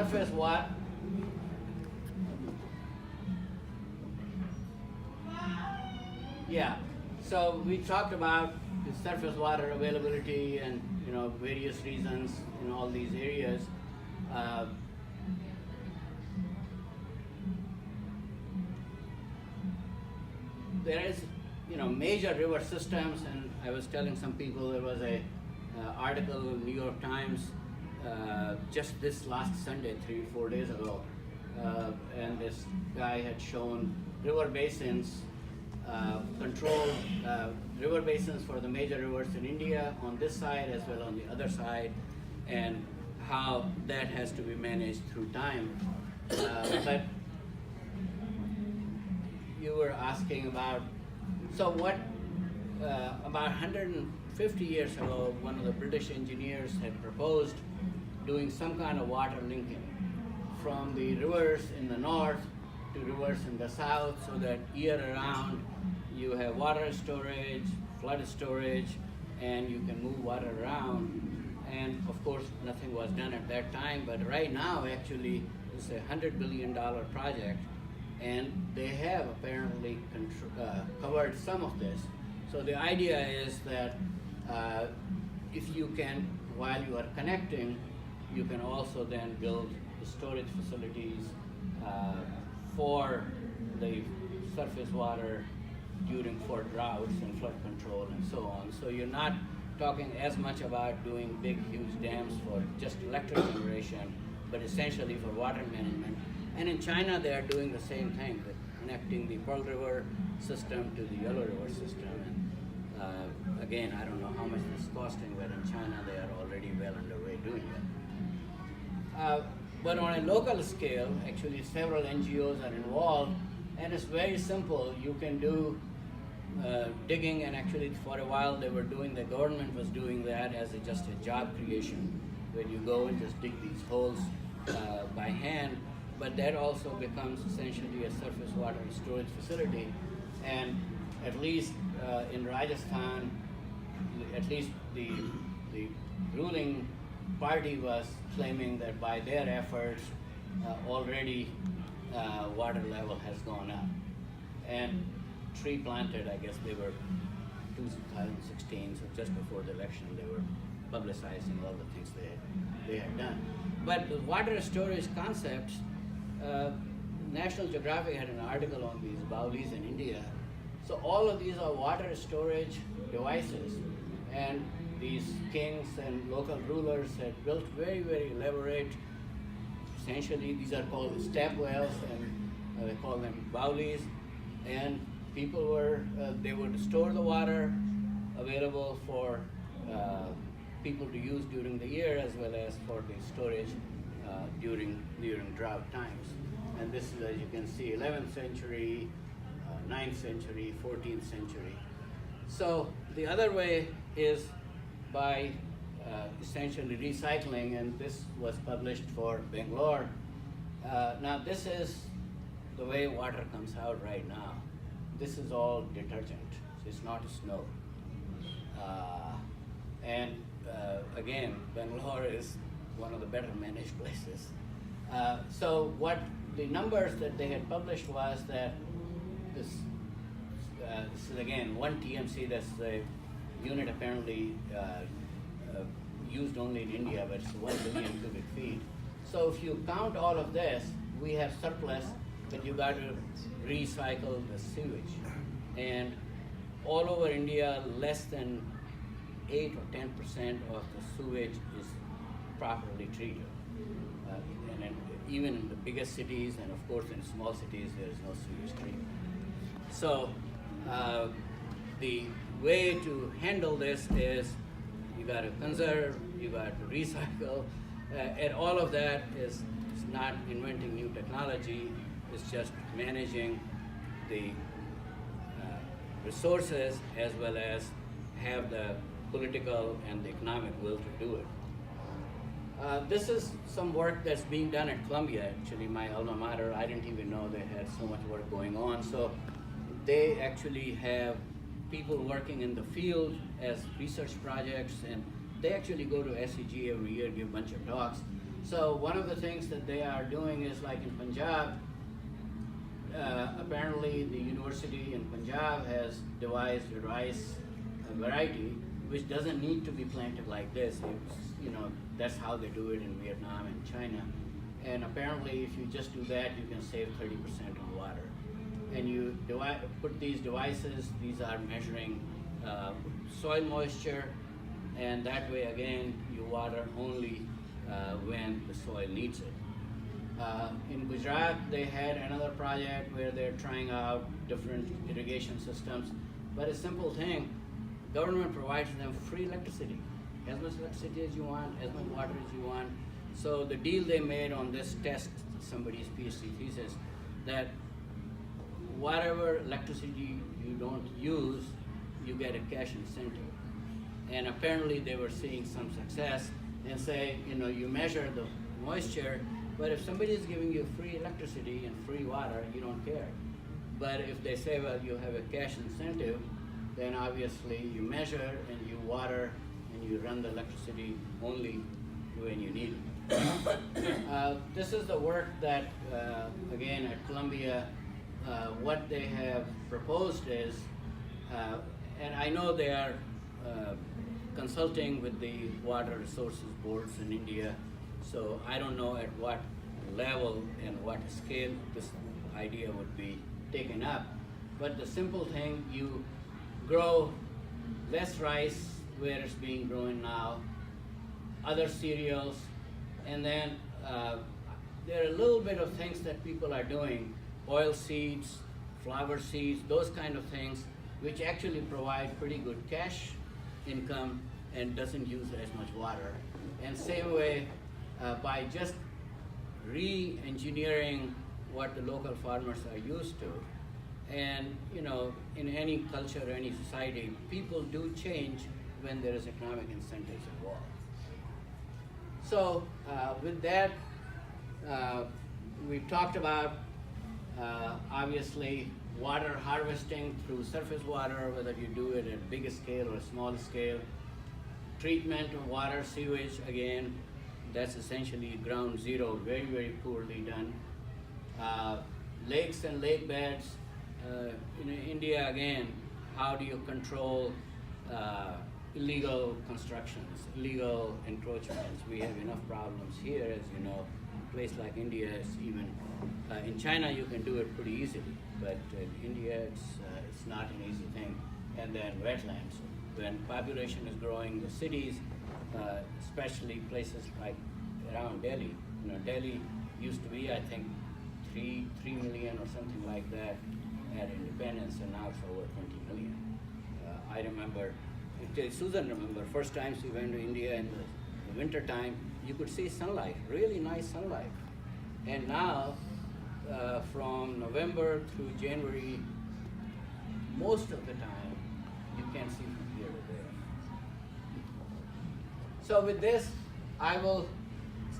surface water. Yeah, so we talked about the surface water availability and various reasons in all these areas. Uh, there is major river systems, and I was telling some people there was a article in New York Times just this last Sunday, 3 or 4 days ago, and this guy had shown river basins, control river basins for the major rivers in India on this side as well on the other side, and how that has to be managed through time. But you were asking about, so what, about 150 years ago, one of the British engineers had proposed doing some kind of water linking from the rivers in the north to rivers in the south, so that year round you have water storage, flood storage, and you can move water around. And of course, nothing was done at that time, but right now actually it's a $100 billion project, and they have apparently covered some of this. So the idea is that if you can, while you are connecting, you can also then build the storage facilities for the surface water for droughts and flood control and so on. So you're not talking as much about doing big, huge dams for just electric generation, but essentially for water management. And in China, they are doing the same thing, with connecting the Pearl River system to the Yellow River system. And again, I don't know how much this is costing, but in China, they are already well underway doing it. But on a local scale, actually several NGOs are involved, and it's very simple. You can do digging, and actually for a while the government was doing that as just a job creation, where you go and just dig these holes by hand, but that also becomes essentially a surface water storage facility. And at least in Rajasthan, at least the ruling party was claiming that by their efforts already water level has gone up. And tree planted, I guess they were 2016, so just before the election they were publicizing all the things they had done. But the water storage concepts, National Geographic had an article on these Baolis in India. So all of these are water storage devices, and these kings and local rulers had built very, very elaborate, essentially these are called step wells, and they call them Baolis, and people they would store the water available for people to use during the year, as well as for the storage during drought times. And this is, as you can see, 11th century, 9th century, 14th century. So the other way is by essentially recycling, and this was published for Bangalore. Now this is the way water comes out right now. This is all detergent, it's not snow. Again, Bangalore is one of the better managed places. So what the numbers that they had published was that this is again 1 TMC, that's the unit apparently used only in India, but it's 1 billion cubic feet. So if you count all of this, we have surplus, but you got to recycle the sewage. And all over India, less than 8 or 10% of the sewage is properly treated. And even in the biggest cities, and of course in small cities, there is no sewage treatment. So the way to handle this is you got to conserve, you got to recycle, and all of that is not inventing new technology, it's just managing the resources as well as have the political and the economic will to do it. This is some work that's being done at Columbia, actually my alma mater. I didn't even know they had so much work going on. So they actually have people working in the field as research projects, and they actually go to SEG every year, give a bunch of talks. So one of the things that they are doing is like in Punjab, apparently the university in Punjab has devised a rice variety which doesn't need to be planted like this. That's how they do it in Vietnam and China. And apparently if you just do that, you can save 30% on water. And you put these devices, these are measuring soil moisture, and that way again you water only when the soil needs it. In Gujarat, they had another project where they're trying out different irrigation systems, but a simple thing, government provides them free electricity. As much electricity as you want, as much water as you want. So the deal they made on this test, somebody's PhD thesis, that whatever electricity you don't use, you get a cash incentive. And apparently they were seeing some success and say, you measure the moisture, but if somebody is giving you free electricity and free water, you don't care. But if they say, well, you have a cash incentive, then obviously you measure and you water and you run the electricity only when you need it. This is the work that, again, at Columbia, what they have proposed is, and I know they are consulting with the water resources boards in India, so I don't know at what level and what scale this idea would be taken up. But the simple thing, you grow less rice where it's being grown now, other cereals, and then there are a little bit of things that people are doing, oil seeds, flower seeds, those kind of things, which actually provide pretty good cash income and doesn't use as much water. And same way, by just re-engineering what the local farmers are used to, and in any culture or any society, people do change when there is economic incentives involved. So with that, we've talked about obviously water harvesting through surface water, whether you do it at big scale or small scale. Treatment of water, sewage, again, that's essentially ground zero, very, very poorly done. Lakes and lake beds, in India, again, how do you control illegal constructions, illegal encroachments? We have enough problems here, as you know. A place like India is even, in China you can do it pretty easily, but in India it's not an easy thing. And then wetlands. When population is growing, the cities, especially places like around Delhi, Delhi used to be, I think, 3 million or something like that at independence, and now it's over 20 million. I remember, Susan remember, first time she went to India in the winter time, you could see sunlight, really nice sunlight. And now, from November through January, most of the time, you can't see from here to there. So with this, I will,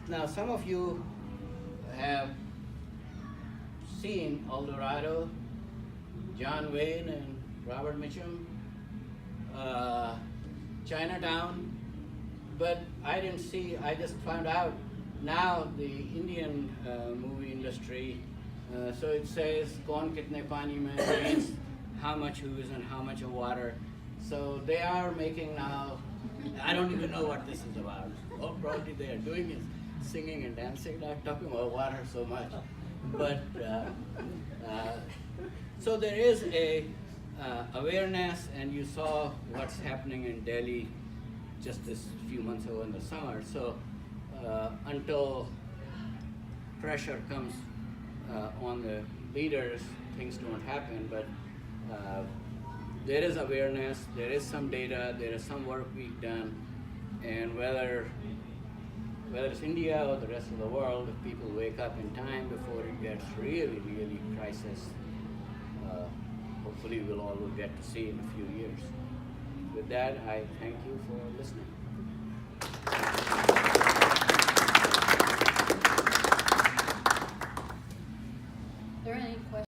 now some of you have seen El Dorado, John Wayne and Robert Mitchum, Chinatown, but I didn't see, I just found out now the Indian movie industry, so it says kaun kitne pani mein means how much who's and how much of water. So they are making now, I don't even know what this is about. All probably they are doing is singing and dancing, not talking about water so much. But so there is a awareness, and you saw what's happening in Delhi just this few months ago in the summer. So until pressure comes on the leaders, things don't happen. But there is awareness, there is some data, there is some work being done, and whether it's India or the rest of the world, if people wake up in time before it gets really, really crisis, hopefully we'll all get to see in a few years. With that, I thank you for listening.